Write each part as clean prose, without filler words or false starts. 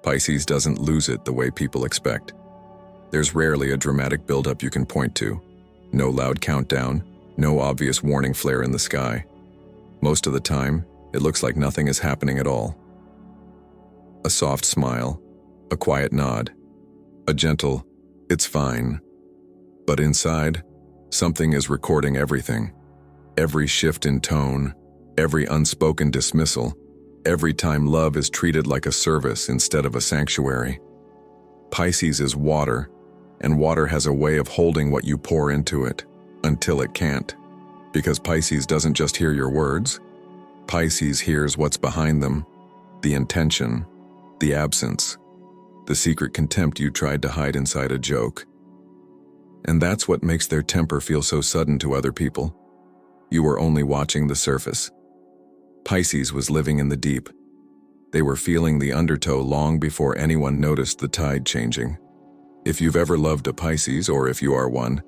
Pisces doesn't lose it the way people expect. There's rarely a dramatic buildup you can point to. No loud countdown, no obvious warning flare in the sky. Most of the time, it looks like nothing is happening at all. A soft smile, a quiet nod, a gentle, "It's fine." But inside, something is recording everything. Every shift in tone, every unspoken dismissal, every time love is treated like a service instead of a sanctuary. Pisces is water, and water has a way of holding what you pour into it, until it can't. Because Pisces doesn't just hear your words, Pisces hears what's behind them, the intention, the absence, the secret contempt you tried to hide inside a joke. And that's what makes their temper feel so sudden to other people. You were only watching the surface. Pisces was living in the deep. They were feeling the undertow long before anyone noticed the tide changing. If you've ever loved a Pisces, or if you are one,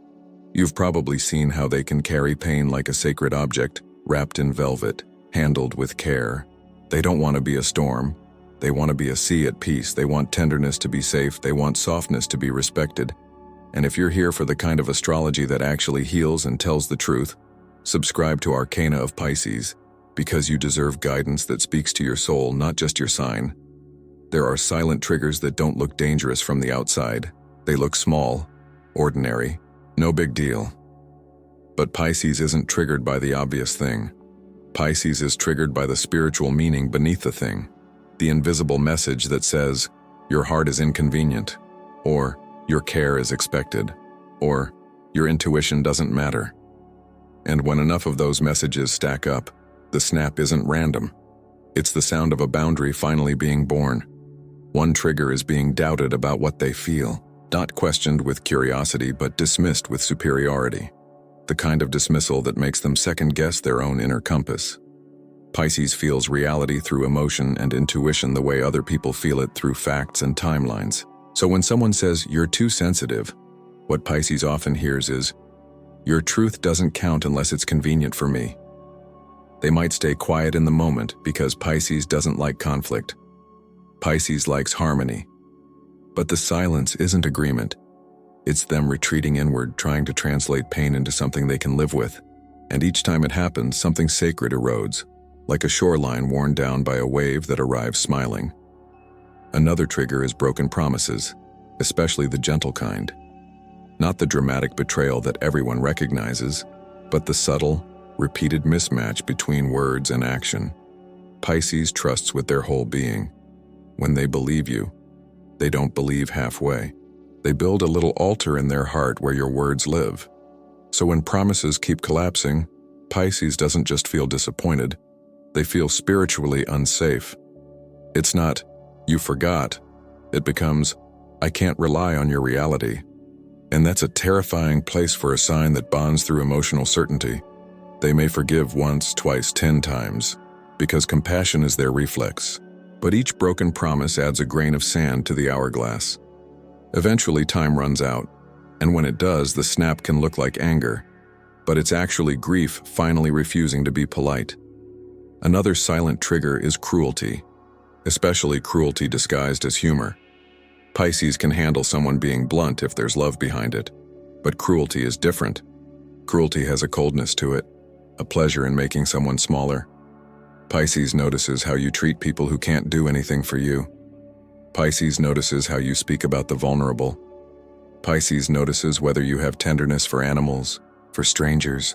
you've probably seen how they can carry pain like a sacred object, wrapped in velvet, handled with care. They don't want to be a storm. They want to be a sea at peace. They want tenderness to be safe. They want softness to be respected. And if you're here for the kind of astrology that actually heals and tells the truth, subscribe to Arcana of Pisces, because you deserve guidance that speaks to your soul, not just your sign. There are silent triggers that don't look dangerous from the outside. They look small, ordinary, no big deal. But Pisces isn't triggered by the obvious thing. Pisces is triggered by the spiritual meaning beneath the thing. The invisible message that says, your heart is inconvenient, or your care is expected, or your intuition doesn't matter. And when enough of those messages stack up, the snap isn't random. It's the sound of a boundary finally being born. One trigger is being doubted about what they feel, not questioned with curiosity but dismissed with superiority. The kind of dismissal that makes them second-guess their own inner compass. Pisces feels reality through emotion and intuition the way other people feel it through facts and timelines. So when someone says, "You're too sensitive," what Pisces often hears is, "Your truth doesn't count unless it's convenient for me." They might stay quiet in the moment because Pisces doesn't like conflict. Pisces likes harmony. But the silence isn't agreement. It's them retreating inward, trying to translate pain into something they can live with. And each time it happens, something sacred erodes, like a shoreline worn down by a wave that arrives smiling. Another trigger is broken promises, especially the gentle kind. Not the dramatic betrayal that everyone recognizes, but the subtle, repeated mismatch between words and action. Pisces trusts with their whole being. When they believe you, they don't believe halfway. They build a little altar in their heart where your words live. So when promises keep collapsing, Pisces doesn't just feel disappointed, they feel spiritually unsafe. It's not, "You forgot." It becomes, "I can't rely on your reality." And that's a terrifying place for a sign that bonds through emotional certainty. They may forgive once, twice, 10 times, because compassion is their reflex. But each broken promise adds a grain of sand to the hourglass. Eventually, time runs out, and when it does, the snap can look like anger, but it's actually grief finally refusing to be polite. Another silent trigger is cruelty, especially cruelty disguised as humor. Pisces can handle someone being blunt if there's love behind it, but cruelty is different. Cruelty has a coldness to it, a pleasure in making someone smaller. Pisces notices how you treat people who can't do anything for you. Pisces notices how you speak about the vulnerable. Pisces notices whether you have tenderness for animals, for strangers,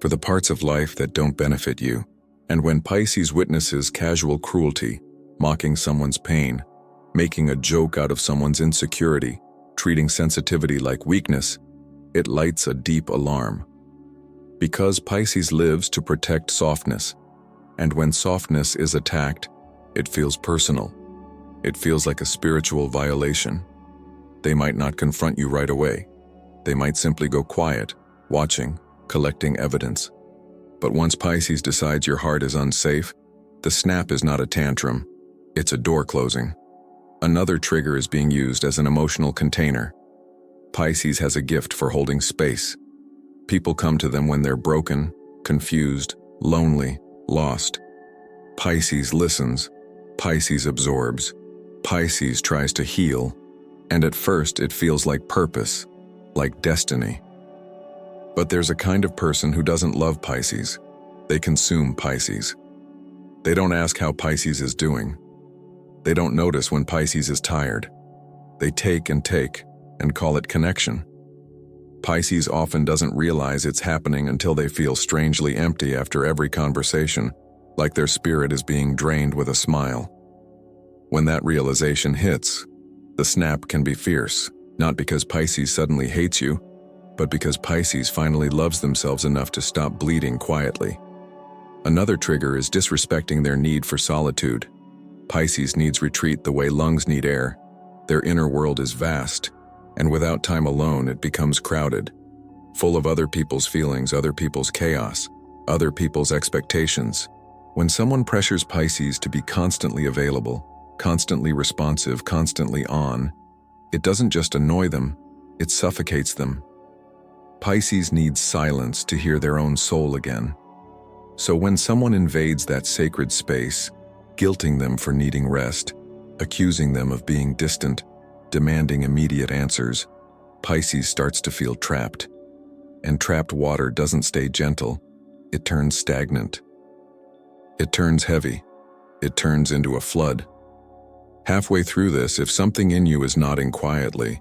for the parts of life that don't benefit you. And when Pisces witnesses casual cruelty, mocking someone's pain, making a joke out of someone's insecurity, treating sensitivity like weakness, it lights a deep alarm. Because Pisces lives to protect softness, and when softness is attacked, it feels personal. It feels like a spiritual violation. They might not confront you right away. They might simply go quiet, watching, collecting evidence. But once Pisces decides your heart is unsafe, the snap is not a tantrum, it's a door closing. Another trigger is being used as an emotional container. Pisces has a gift for holding space. People come to them when they're broken, confused, lonely, lost. Pisces listens. Pisces absorbs. Pisces tries to heal, and at first it feels like purpose, like destiny. But there's a kind of person who doesn't love Pisces. They consume Pisces. They don't ask how Pisces is doing. They don't notice when Pisces is tired. They take and call it connection. Pisces often doesn't realize it's happening until they feel strangely empty after every conversation, like their spirit is being drained with a smile. When that realization hits, the snap can be fierce, not because Pisces suddenly hates you, but because Pisces finally loves themselves enough to stop bleeding quietly. Another trigger is disrespecting their need for solitude. Pisces needs retreat the way lungs need air. Their inner world is vast, and without time alone it becomes crowded, full of other people's feelings, other people's chaos, other people's expectations. When someone pressures Pisces to be constantly available, constantly responsive, constantly on, it doesn't just annoy them, it suffocates them. Pisces needs silence to hear their own soul again. So when someone invades that sacred space, guilting them for needing rest, accusing them of being distant, demanding immediate answers, Pisces starts to feel trapped. And trapped water doesn't stay gentle, it turns stagnant. It turns heavy. It turns into a flood. Halfway through this, if something in you is nodding quietly,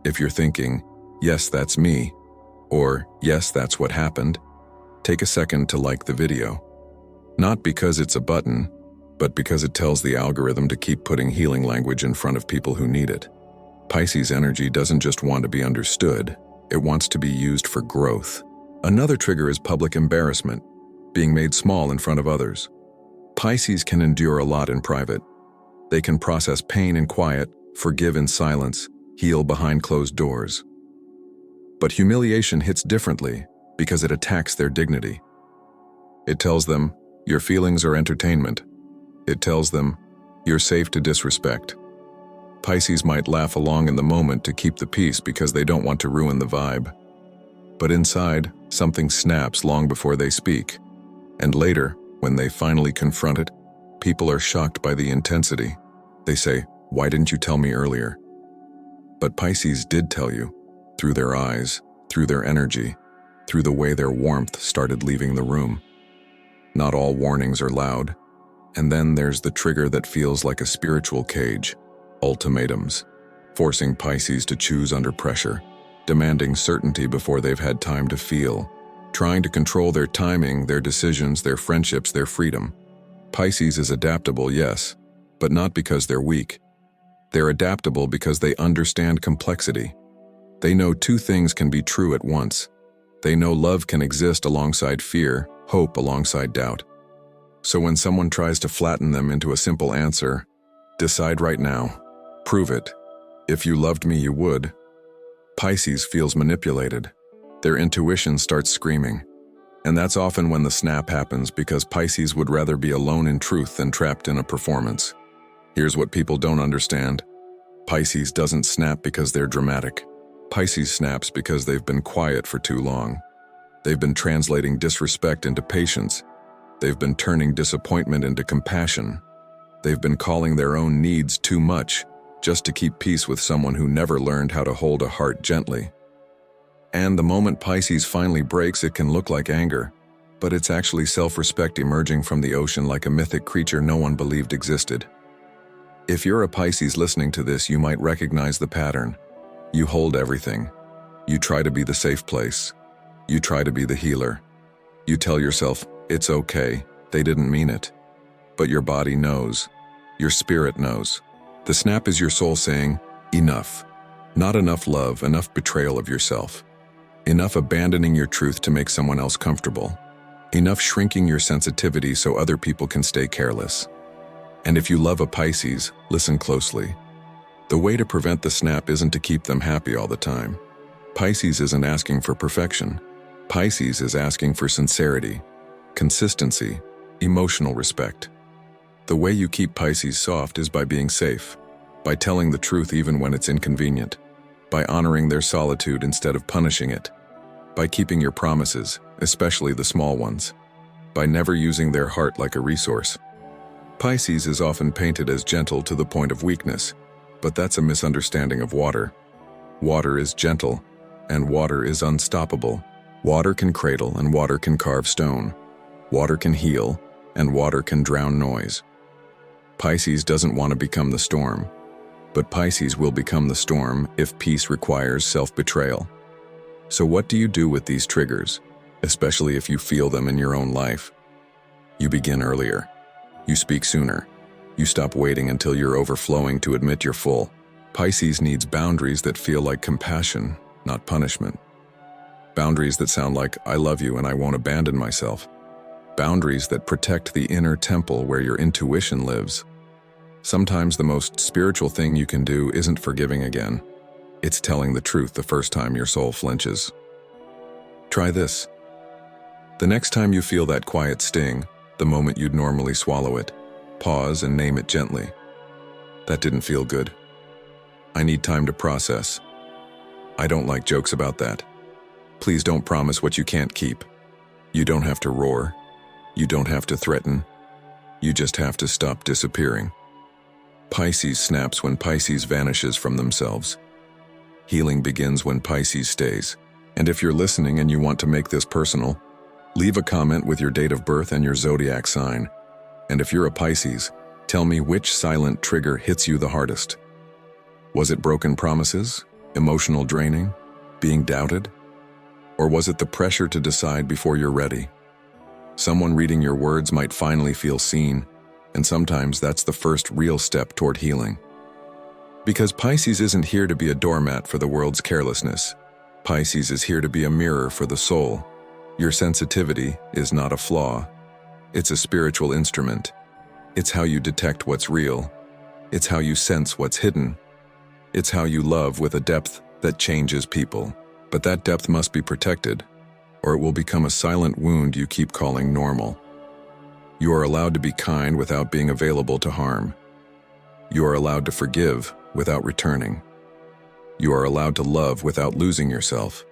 if you're thinking, yes, that's me, or yes, that's what happened, take a second to like the video. Not because it's a button, but because it tells the algorithm to keep putting healing language in front of people who need it. Pisces energy doesn't just want to be understood, it wants to be used for growth. Another trigger is public embarrassment, being made small in front of others. Pisces can endure a lot in private. They can process pain in quiet, forgive in silence, heal behind closed doors. But humiliation hits differently because it attacks their dignity. It tells them, your feelings are entertainment. It tells them, you're safe to disrespect. Pisces might laugh along in the moment to keep the peace because they don't want to ruin the vibe. But inside, something snaps long before they speak. And later, when they finally confront it, people are shocked by the intensity. They say, why didn't you tell me earlier? But Pisces did tell you, through their eyes, through their energy, through the way their warmth started leaving the room. Not all warnings are loud. And then there's the trigger that feels like a spiritual cage, ultimatums, forcing Pisces to choose under pressure, demanding certainty before they've had time to feel, trying to control their timing, their decisions, their friendships, their freedom. Pisces is adaptable, yes, but not because they're weak. They're adaptable because they understand complexity. They know two things can be true at once. They know love can exist alongside fear, hope alongside doubt. So when someone tries to flatten them into a simple answer, decide right now, prove it. If you loved me, you would. Pisces feels manipulated. Their intuition starts screaming. And that's often when the snap happens because Pisces would rather be alone in truth than trapped in a performance. Here's what people don't understand. Pisces doesn't snap because they're dramatic. Pisces snaps because they've been quiet for too long. They've been translating disrespect into patience. They've been turning disappointment into compassion. They've been calling their own needs too much just to keep peace with someone who never learned how to hold a heart gently. And the moment Pisces finally breaks, it can look like anger, but it's actually self-respect emerging from the ocean like a mythic creature no one believed existed. If you're a Pisces listening to this, you might recognize the pattern. You hold everything. You try to be the safe place. You try to be the healer. You tell yourself, it's okay, they didn't mean it. But your body knows. Your spirit knows. The snap is your soul saying, enough. Not enough love, enough betrayal of yourself. Enough abandoning your truth to make someone else comfortable. Enough shrinking your sensitivity so other people can stay careless. And if you love a Pisces, listen closely. The way to prevent the snap isn't to keep them happy all the time. Pisces isn't asking for perfection. Pisces is asking for sincerity, consistency, emotional respect. The way you keep Pisces soft is by being safe, by telling the truth even when it's inconvenient, by honoring their solitude instead of punishing it, by keeping your promises, especially the small ones, by never using their heart like a resource. Pisces is often painted as gentle to the point of weakness, but that's a misunderstanding of water. Water is gentle, and water is unstoppable. Water can cradle, and water can carve stone. Water can heal, and water can drown noise. Pisces doesn't want to become the storm, but Pisces will become the storm if peace requires self-betrayal. So what do you do with these triggers, especially if you feel them in your own life? You begin earlier. You speak sooner. You stop waiting until you're overflowing to admit you're full. Pisces needs boundaries that feel like compassion, not punishment. Boundaries that sound like, I love you and I won't abandon myself. Boundaries that protect the inner temple where your intuition lives. Sometimes the most spiritual thing you can do isn't forgiving again. It's telling the truth the first time your soul flinches. Try this. The next time you feel that quiet sting, the moment you'd normally swallow it, pause and name it gently. That didn't feel good. I need time to process. I don't like jokes about that. Please don't promise what you can't keep. You don't have to roar. You don't have to threaten. You just have to stop disappearing. Pisces snaps when Pisces vanishes from themselves. Healing begins when Pisces stays. And if you're listening and you want to make this personal, leave a comment with your date of birth and your zodiac sign. And if you're a Pisces, tell me which silent trigger hits you the hardest. Was it broken promises, emotional draining, being doubted? Or was it the pressure to decide before you're ready? Someone reading your words might finally feel seen, and sometimes that's the first real step toward healing. Because Pisces isn't here to be a doormat for the world's carelessness. Pisces is here to be a mirror for the soul. Your sensitivity is not a flaw. It's a spiritual instrument. It's how you detect what's real. It's how you sense what's hidden. It's how you love with a depth that changes people. But that depth must be protected, or it will become a silent wound you keep calling normal. You are allowed to be kind without being available to harm. You are allowed to forgive without returning. You are allowed to love without losing yourself.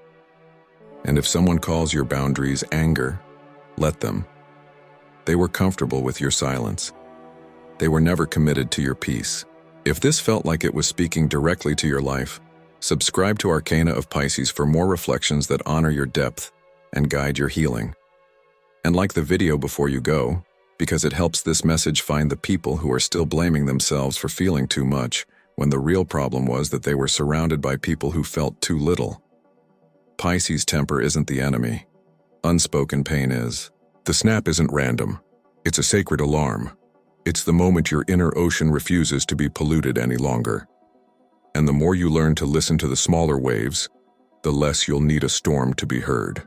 And if someone calls your boundaries anger, let them. They were comfortable with your silence. They were never committed to your peace. If this felt like it was speaking directly to your life, subscribe to Arcana of Pisces for more reflections that honor your depth and guide your healing. And like the video before you go, because it helps this message find the people who are still blaming themselves for feeling too much, when the real problem was that they were surrounded by people who felt too little. Pisces temper isn't the enemy. Unspoken pain is. The snap isn't random. It's a sacred alarm. It's the moment your inner ocean refuses to be polluted any longer. And the more you learn to listen to the smaller waves, the less you'll need a storm to be heard.